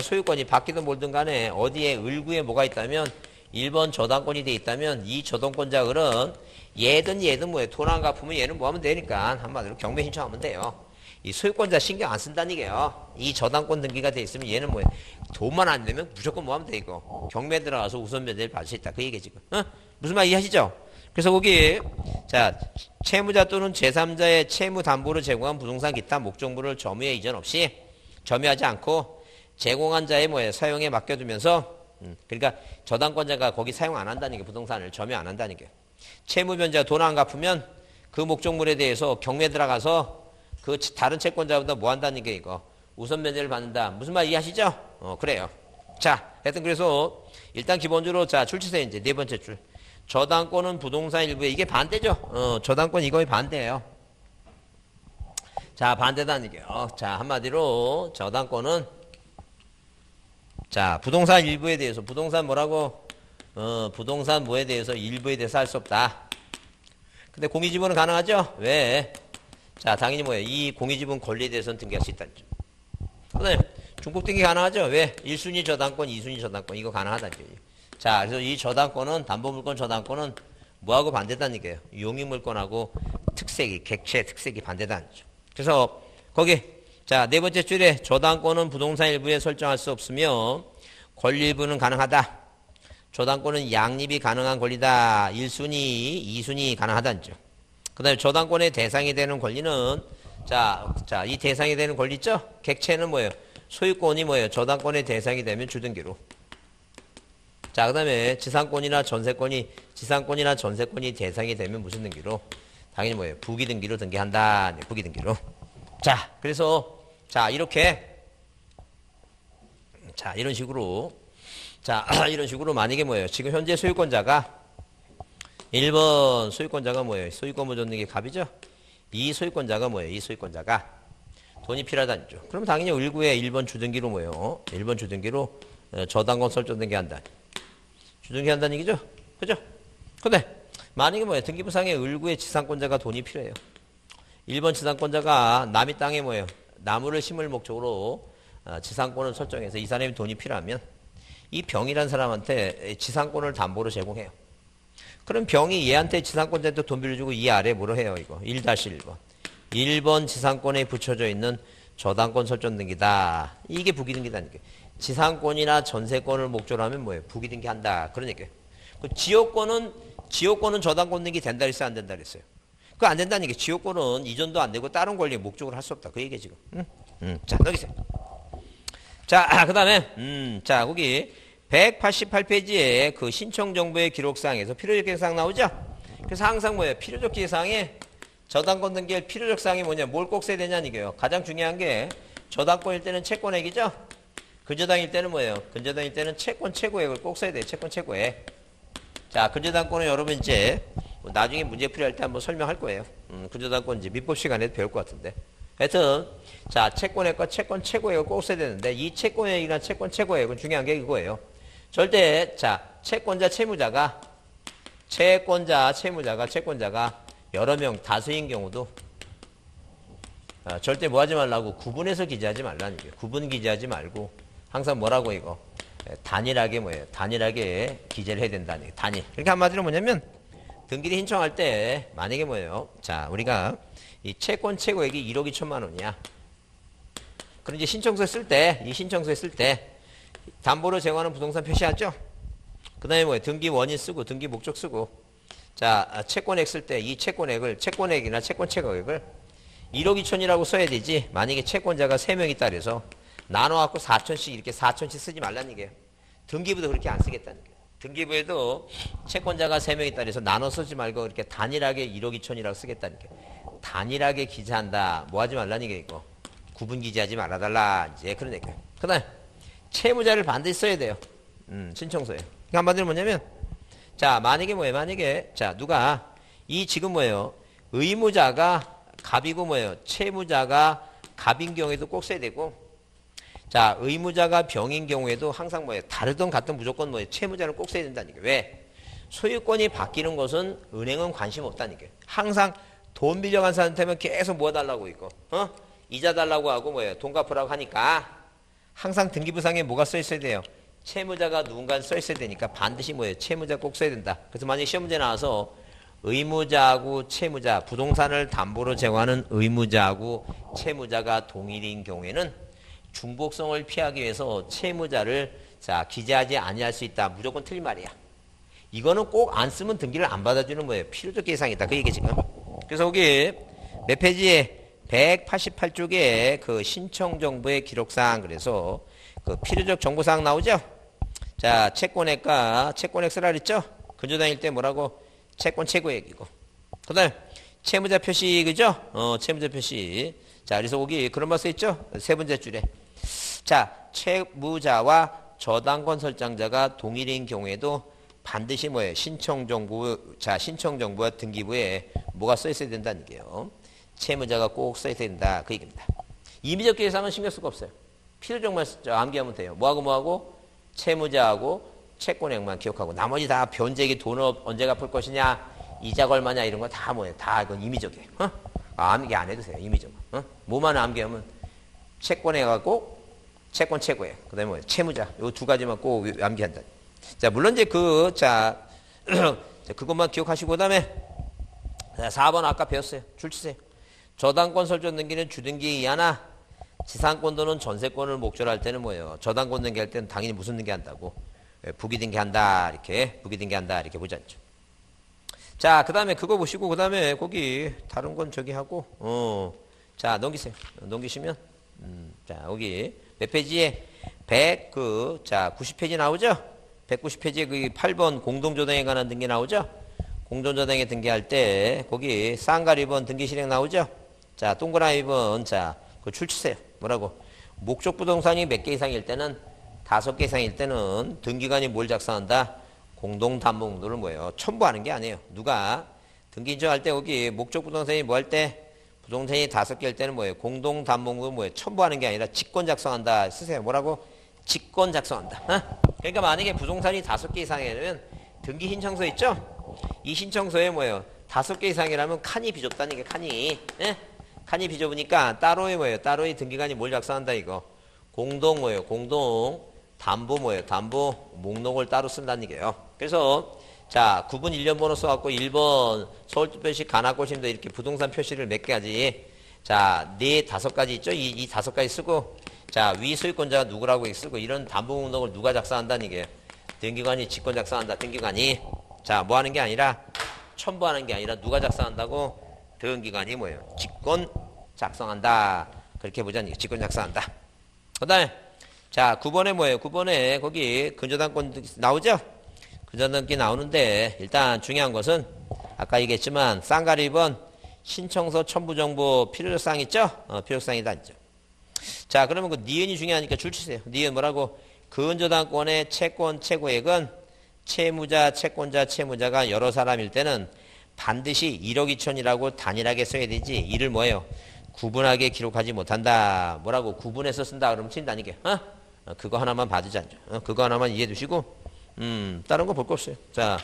소유권이 바뀌든 뭘든 간에 어디에 을구에 뭐가 있다면 1번 저당권이 돼 있다면 이 저당권자 을은 얘든 뭐예요? 돈 안 갚으면 얘는 뭐 하면 되니까 한마디로 경매 신청하면 돼요. 이 소유권자 신경 안 쓴다는 얘기예요. 이 저당권 등기가 돼 있으면 얘는 뭐예요? 돈만 안 내면 무조건 뭐 하면 돼 이거. 경매 들어가서 우선 면제를 받을 수 있다. 그 얘기 지금. 무슨 말 이해하시죠? 그래서 거기 자, 채무자 또는 제3자의 채무 담보를 제공한 부동산 기타 목적물을 점유의 이전 없이 점유하지 않고 제공한 자의 뭐예요? 사용에 맡겨두면서 그러니까 저당권자가 거기 사용 안 한다는 게 부동산을 점유 안 한다는 게 채무 변제가 돈 안 갚으면 그 목적물에 대해서 경매 들어가서 그 다른 채권자보다 뭐 한다는 게 이거 우선 면제를 받는다. 무슨 말 이해하시죠? 그래요. 자, 하여튼 그래서 일단 기본적으로 자, 출처세 이제 네 번째 줄. 저당권은 부동산 일부에 이게 반대죠. 저당권 이거의 반대예요. 자, 반대다는 얘기예요. 자, 한마디로 저당권은 자, 부동산 일부에 대해서 부동산 뭐라고 부동산 뭐에 대해서 일부에 대해서 할 수 없다. 근데 공유지분은 가능하죠? 왜? 자, 당연히 뭐예요? 이 공유지분 권리에 대해서는 등기할 수 있다는 점. 그다음에 중복 등기 가능하죠? 왜? 1순위 저당권, 2순위 저당권 이거 가능하다는 얘기예요. 자, 그래서 이 저당권은 담보물권 저당권은 뭐하고 반대다는 얘기예요? 용익물권하고 특색이 객체 특색이 반대다는 거죠. 그래서 거기 자, 네 번째 줄에 저당권은 부동산 일부에 설정할 수 없으며 권리 일부는 가능하다. 저당권은 양립이 가능한 권리다. 1순위, 2순위 가능하다는 점. 그 다음에 저당권의 대상이 되는 권리는 자, 이 대상이 되는 권리 있죠? 객체는 뭐예요? 소유권이 뭐예요? 저당권의 대상이 되면 주등기로. 자, 그 다음에 지상권이나 전세권이 대상이 되면 무슨 등기로? 당연히 뭐예요? 부기등기로 등기한다. 네, 부기등기로. 자, 그래서 자, 이렇게 자, 이런 식으로 자, 이런 식으로 만약에 뭐예요? 지금 현재 소유권자가 1번 소유권자가 뭐예요? 소유권 보존등기 갑이죠? 이 소유권자가 뭐예요? 이 소유권자가 돈이 필요하다는 죠. 그럼 당연히 을구에 1번 주등기로 뭐예요? 1번 주등기로 저당권 설정 등기한다. 주등기 한다는 얘기죠? 그죠? 근데 만약에 뭐예요? 등기부상에 을구의 지상권자가 돈이 필요해요. 1번 지상권자가 남의 땅에 뭐예요? 나무를 심을 목적으로 지상권을 설정해서 이 사람이 돈이 필요하면 이 병이라는 사람한테 지상권을 담보로 제공해요. 그럼 병이 얘한테 지상권자한테 돈 빌려주고 이 아래 뭐로 해요? 이거 1-1번 1번 지상권에 붙여져 있는 저당권 설정 등기다. 이게 부기등기다는 게 지상권이나 전세권을 목적으로 하면 뭐예요? 부기등기 한다. 그런 얘기예요. 그 지역권은 저당권 등기 된다 그랬어요? 안 된다 그랬어요? 그거 안 된다는 얘기. 지역권은 이전도 안 되고 다른 권리의 목적으로 할 수 없다. 그 얘기예요 지금. 자, 여기세요. 자, 그 다음에 자, 거기 188페이지에 그 신청 정보의 기록사항에서 필요적 기록사항 나오죠? 그래서 항상 뭐예요? 필요적 기록사항에 저당권 등기할 필요적 사항이 뭐냐? 뭘 꼭 써야 되냐는 얘기예요. 가장 중요한 게 저당권일 때는 채권액이죠? 근저당일 때는 뭐예요? 근저당일 때는 채권 최고액을 꼭 써야 돼요. 채권 최고액. 자, 근저당권은 여러분 이제 나중에 문제 풀이할 때 한번 설명할 거예요. 근저당권 이제 민법 시간에도 배울 것 같은데. 하여튼 자, 채권액과 채권 최고액을 꼭 써야 되는데 이 채권액이나 채권 최고액은 중요한 게 이거예요. 절대 자, 채권자가 여러 명 다수인 경우도 절대 뭐 하지 말라고 구분해서 기재하지 말라는 얘기예요. 구분 기재하지 말고 항상 뭐라고 이거 단일하게 뭐예요? 단일하게 기재를 해야 된다는 얘기예요. 단일. 그러니까 한마디로 뭐냐면 등기를 신청할 때 만약에 뭐예요? 자, 우리가 이 채권 최고액이 1억 2천만 원이야. 그럼 이제 신청서에 쓸 때, 이 신청서에 쓸 때 담보로 제공하는 부동산 표시하죠? 그 다음에 뭐예요? 등기 원인 쓰고, 등기 목적 쓰고. 자, 채권액 쓸 때 이 채권액이나 채권 최고액을 1억 2천이라고 써야 되지. 만약에 채권자가 3명 있다 그래서 나눠갖고 4천씩 이렇게 4천씩 쓰지 말라는 얘기예요. 등기부도 그렇게 안 쓰겠다는 거예요. 등기부에도 채권자가 3명 있다 그래서 나눠 쓰지 말고 이렇게 단일하게 1억 2천이라고 쓰겠다는 거예요. 단일하게 기재한다. 뭐 하지 말라는 얘기예요, 이거. 구분 기재하지 말아달라. 이제 그런 얘기예요. 그 다음에 채무자를 반드시 써야 돼요. 신청서에. 그러니까 한마디로 뭐냐면, 자, 만약에 뭐예요? 만약에, 자, 누가, 이 지금 뭐예요? 의무자가 갑이고 뭐예요? 채무자가 갑인 경우에도 꼭 써야 되고, 자, 의무자가 병인 경우에도 항상 뭐예요? 다르든 같든 무조건 뭐예요? 채무자는 꼭 써야 된다는 얘기예요. 왜? 소유권이 바뀌는 것은 은행은 관심 없다는 얘기예요. 항상 돈 빌려간 사람한테만 계속 뭐 달라고 있고, 이자 달라고 하고 뭐예요? 돈 갚으라고 하니까 항상 등기부상에 뭐가 써 있어야 돼요? 채무자가 누군가 써 있어야 되니까 반드시 뭐예요? 채무자 꼭 써야 된다. 그래서 만약에 시험 문제 나와서 의무자하고 채무자, 부동산을 담보로 제공하는 의무자하고 채무자가 동일인 경우에는 중복성을 피하기 위해서 채무자를 자 기재하지 아니할 수 있다. 무조건 틀린 말이야. 이거는 꼭 안 쓰면 등기를 안 받아주는 뭐예요? 필요적 예상이다. 그 얘기 지금. 그래서 여기 몇 페이지에 188쪽에 그 신청 정보의 기록사항 그래서 그 필요적 정보사항 나오죠? 자, 채권액과 채권액 쓰라 그랬죠? 근저당일 때 뭐라고? 채권 최고액이고. 그 다음에 채무자 표시, 그죠? 채무자 표시. 자, 그래서 여기 그런 말 써있죠? 세 번째 줄에. 자, 채무자와 저당권 설정자가 동일인 경우에도 반드시 뭐예요? 신청정보와 등기부에 뭐가 써 있어야 된다는 얘기예요. 채무자가 꼭 써 있어야 된다. 그 얘기입니다. 임의적 계상은 신경 쓸 거 없어요. 필요적만 암기하면 돼요. 뭐하고? 채무자하고 채권액만 기억하고 나머지 다 변제기 돈 언제 갚을 것이냐, 이자가 얼마냐 이런 거 다 뭐예요? 다 이건 임의적이에요. 암기 안 해도 돼요. 임의적. 뭐만 암기하면 채권액하고 채권 최고액. 그다음에 뭐예요? 채무자. 요 두 가지만 꼭 암기한다. 자, 물론 이제 그것만 기억하시고 그다음에 4번 아까 배웠어요. 줄치세요. 저당권 설정 등기는 주등기 이하나 지상권도는 전세권을 목적으로 할 때는 뭐예요? 저당권 등기할 때는 당연히 무슨 등기한다고? 부기 등기한다. 이렇게 부기 등기한다. 이렇게 보지 않죠. 자, 그다음에 그거 보시고 그다음에 거기 다른 건 저기 하고 자, 넘기세요. 넘기시면 자, 여기 몇 페이지에 90페이지 나오죠? 190페이지에 그 8번 공동저당에 관한 등기 나오죠? 공동저당에 등기할 때 거기 쌍가리 2번 등기 실행 나오죠? 자, 동그라미 2번 자, 그거 줄치세요. 뭐라고? 목적 부동산이 몇 개 이상일 때는 5개 이상일 때는 등기관이 뭘 작성한다? 공동담보문서를 뭐예요? 첨부하는 게 아니에요. 누가 등기 인정할 때 여기 목적 부동산이 뭐 할 때? 부동산이 5개일 때는 뭐예요? 공동담보문서 뭐예요? 첨부하는 게 아니라 직권 작성한다. 쓰세요. 뭐라고? 직권 작성한다. 그러니까 만약에 부동산이 5개 이상이면 등기 신청서 있죠? 이 신청서에 뭐예요? 5개 이상이라면 칸이 비좁다는 게 칸이. 칸이 비좁으니까 따로의 뭐예요? 따로의 등기관이 뭘 작성한다 이거. 공동 뭐예요? 공동 담보 뭐예요? 담보 목록을 따로 쓴다는 얘기예요. 그래서 자, 9번 1년 번호 써갖고 1번 서울특별시 관악고심도 이렇게 부동산 표시를 몇 개까지 자, 5가지 있죠? 이 5가지 쓰고 자, 위 소유권자가 누구라고 쓰고 이런 담보 목록을 누가 작성한다는 얘기예요. 등기관이 직권 작성한다. 등기관이 자, 뭐 하는 게 아니라 첨부하는 게 아니라 누가 작성한다고? 등기관이 뭐예요? 직권 작성한다. 그렇게 보자니 직권 작성한다. 그 다음에 자, 9번에 뭐예요? 9번에 거기 근저당권 나오죠? 근저당권 나오는데 일단 중요한 것은 아까 얘기했지만 쌍가리 2번 신청서 첨부 정보 필요사항 있죠? 필요사항이다 있죠. 자, 그러면 그 니은이 중요하니까 줄치세요. 니은 뭐라고? 근저당권의 채권 최고액은 채무자, 채권자, 채무자가 여러 사람일 때는 반드시 1억 2천이라고 단일하게 써야 되지. 이를 뭐예요? 구분하게 기록하지 못한다. 뭐라고? 구분해서 쓴다. 그러면 친다니까. 그거 하나만 봐주지 않죠. 그거 하나만 이해해 두시고, 다른 거 볼 거 없어요. 자,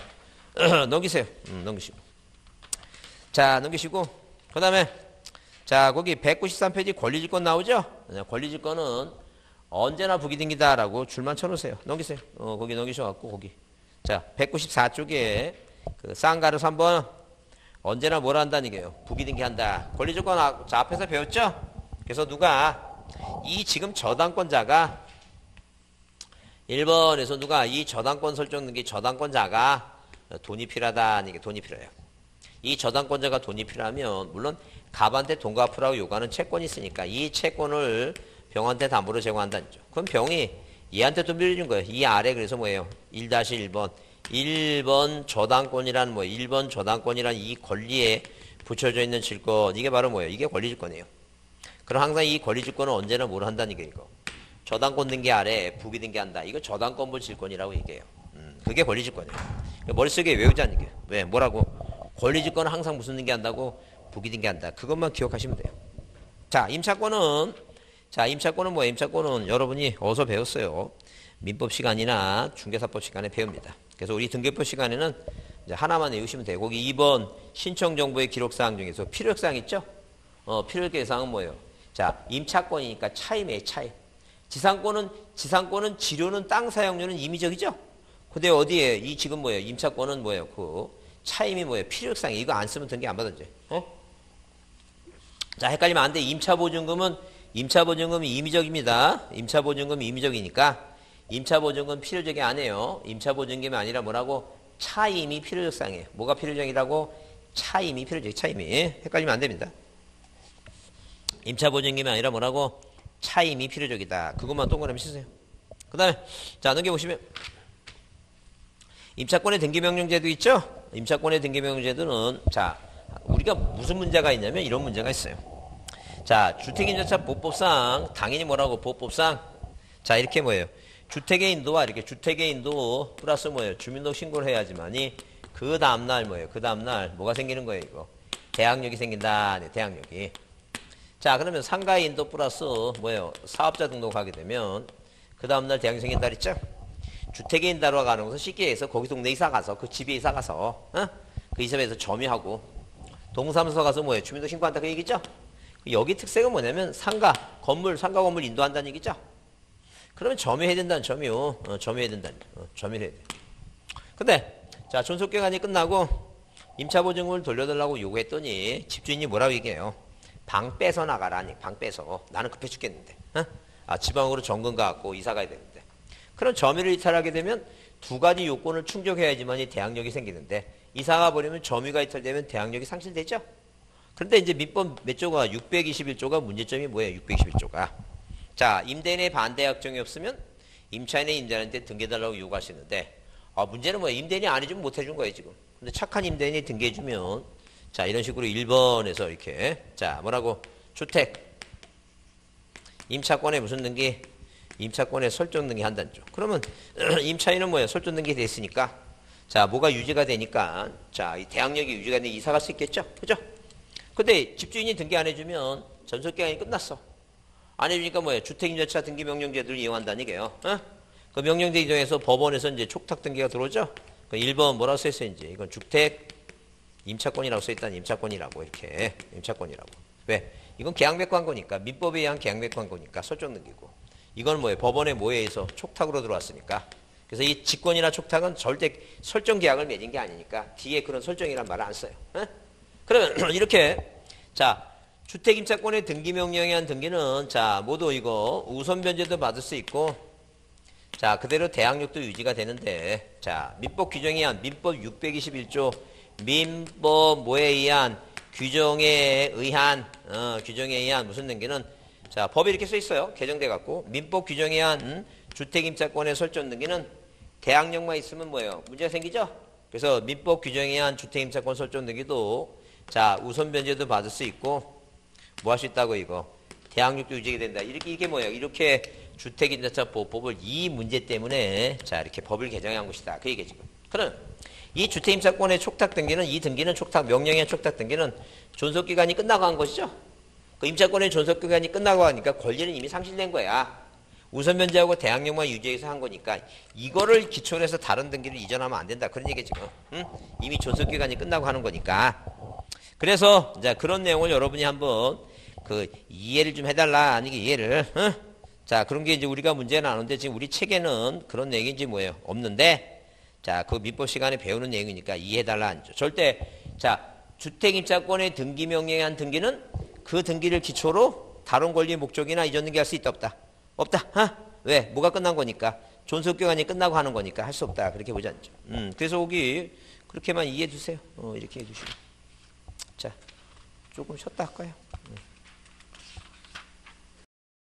넘기세요. 넘기시고. 자, 넘기시고. 그 다음에, 자, 거기 193페이지 권리질권 나오죠? 권리질권은 언제나 부기등기다라고 줄만 쳐놓으세요. 넘기세요. 거기 넘기셔갖고 거기. 자, 194쪽에 그 쌍가루 3번 언제나 뭘 한다는 얘기예요. 부기등기한다. 권리조건 자 앞에서 배웠죠? 그래서 누가 이 지금 저당권자가 1번에서 누가 이 저당권 설정 등기 저당권자가 돈이 필요하다는 얘기 돈이 필요해요. 이 저당권자가 돈이 필요하면 물론 갑한테 돈 갚으라고 요구하는 채권이 있으니까 이 채권을 병한테 담보로 제공한다는 거죠. 그럼 병이 얘한테 돈 빌려준 거예요. 이 아래 그래서 뭐예요? 1-1번 1번 저당권이란 뭐 1번 저당권이란 이 권리에 붙여져 있는 질권 이게 바로 뭐예요? 이게 권리질권이에요. 그럼 항상 이 권리질권은 언제나 뭘 한다는 게 이거 저당권 등기 아래 부기 등기한다. 이거 저당권부 질권이라고 얘기해요. 그게 권리질권이에요. 머릿속에 외우자는 얘기예요. 왜? 뭐라고? 권리질권은 항상 무슨 등기한다고? 부기 등기한다. 그것만 기억하시면 돼요. 자, 임차권은 뭐예요? 임차권은 여러분이 어디서 배웠어요? 민법 시간이나 중개사법 시간에 배웁니다. 그래서 우리 등기법 시간에는 이제 하나만 외우시면 돼요. 거기 2번 신청 정보의 기록사항 중에서 필요사항 있죠? 필요사항은 뭐예요? 자, 임차권이니까 차임이에요, 차임. 지상권은 지료는 땅 사용료는 임의적이죠? 근데 어디에 이 지금 뭐예요? 임차권은 뭐예요? 그 차임이 뭐예요? 필요사항이 이거 안 쓰면 등기 안 받았지? 자, 헷갈리면 안 돼. 임차보증금은 임의적입니다. 임차보증금이 임의적이니까 임차보증금 필요적이 아니에요. 임차보증금이 아니라 뭐라고? 차임이 필요적 사항이에요. 뭐가 필요적이라고? 차임이 필요적. 차임이. 헷갈리면 안 됩니다. 임차보증금이 아니라 뭐라고? 차임이 필요적이다. 그것만 동그라미 치세요. 그 다음에 자 넘겨보시면 임차권의 등기명령제도 있죠? 임차권의 등기명령제도는 자 우리가 무슨 문제가 있냐면 이런 문제가 있어요. 자 주택임대차 보법상 당연히 뭐라고 보법상 자 이렇게 뭐예요? 주택의 인도와 이렇게 주택의 인도 플러스 뭐예요? 주민등록 신고를 해야지만이 그 다음날 뭐예요? 그 다음날 뭐가 생기는 거예요? 이거 대항력이 생긴다. 네, 대항력이. 자 그러면 상가의 인도 플러스 뭐예요? 사업자 등록하게 되면 그 다음날 대항력이 생긴다 그랬죠? 주택의 인도로 가는 것은 쉽게 해서 거기 동네 이사 가서 그 집에 이사 가서 그 이사에서 점유하고 동사무소 가서 뭐예요? 주민등록 신고한다 그 얘기죠? 여기 특색은 뭐냐면 상가 건물 인도한다는 얘기죠? 그러면 점유해야 된다는 점유해야 된다는 점유해야 돼. 근데 자 존속기간이 끝나고 임차보증금을 돌려달라고 요구했더니 집주인이 뭐라고 얘기해요? 방 빼서 나가라니 방 빼서 나는 급해 죽겠는데 지방으로 정근 가갖고 이사 가야 되는데 그럼 점유를 이탈하게 되면 두 가지 요건을 충족해야지만이 대항력이 생기는데 이사가 버리면 점유가 이탈되면 대항력이 상실되죠. 그런데 이제 민법 몇 조가 621조가 문제점이 뭐예요? 621조가 자 임대인의 반대 약정이 없으면 임차인의 임대인한테 등기해달라고 요구하시는데 문제는 뭐예요? 임대인이 안 해주면 못 해준 거예요 지금. 근데 착한 임대인이 등기해주면 자 이런 식으로 1번에서 이렇게 자 뭐라고 주택 임차권에 무슨 등기 임차권에 설정 등기 한다는 죠. 그러면 임차인은 뭐예요? 설정 등기 됐으니까 자 뭐가 유지가 되니까 자 이 대항력이 유지가 되니 이사 갈 수 있겠죠? 그죠? 근데 집주인이 등기 안 해주면 전속기간이 끝났어. 안 해주니까 뭐예요? 주택임대차 등기명령제도를 이용한다는 얘기예요. 그 명령제 이용해서 법원에서 이제 촉탁 등기가 들어오죠? 그 1번 뭐라고 써있어요? 이제 이건 주택 임차권이라고 써있다는 임차권이라고 이렇게 임차권이라고. 왜? 이건 계약맺고 한 거니까 민법에 의한 계약맺고 한 거니까 설정 등기고. 이건 뭐예요? 법원의 뭐에 의해서 촉탁으로 들어왔으니까. 그래서 이 직권이나 촉탁은 절대 설정 계약을 맺은 게 아니니까 뒤에 그런 설정이란 말을 안 써요. 그러면 이렇게 자 주택임차권의 등기명령에 의한 등기는 자 모두 이거 우선 변제도 받을 수 있고 자 그대로 대항력도 유지가 되는데 자 민법 규정에 의한 민법 621조 민법 뭐에 의한 규정에 의한 무슨 등기는 자 법에 이렇게 써 있어요. 개정돼 갖고 민법 규정에 의한 주택임차권의 설정 등기는 대항력만 있으면 뭐예요? 문제가 생기죠? 그래서 민법 규정에 의한 주택임차권 설정 등기도 자 우선 변제도 받을 수 있고 뭐 할 수 있다고 이거 대항력도 유지가 된다. 이게 뭐예요? 이렇게 주택임대차 보호법을 이 문제 때문에 자 이렇게 법을 개정한 것이다. 그 얘기 지금. 그럼 이 주택임차권의 촉탁 등기는 이 등기는 촉탁 명령의 촉탁 등기는 존속기간이 끝나고 한 것이죠. 그 임차권의 존속기간이 끝나고 하니까 권리는 이미 상실된 거야. 우선 변제하고 대항력만 유지해서 한 거니까 이거를 기초로 해서 다른 등기를 이전하면 안 된다. 그런 얘기 지금. 이미 존속기간이 끝나고 하는 거니까. 그래서 이제 그런 내용을 여러분이 한번 그 이해를 좀 해달라. 아니 이해를. 자, 그런 게 이제 우리가 문제는 나누는데 지금 우리 책에는 그런 내용인지 뭐예요? 없는데, 자, 그 민법 시간에 배우는 내용이니까 이해해달라 안죠. 절대, 자, 주택임차권의 등기 명령에 한 등기는 그 등기를 기초로 다른 권리 목적이나 이전 등기할 수 있다 없다? 없다. 왜? 뭐가 끝난 거니까. 존속기간이 끝나고 하는 거니까 할 수 없다. 그렇게 보지 않죠. 그래서 여기 그렇게만 이해해 주세요. 이렇게 해 주시고. 자, 조금 쉬었다 할까요?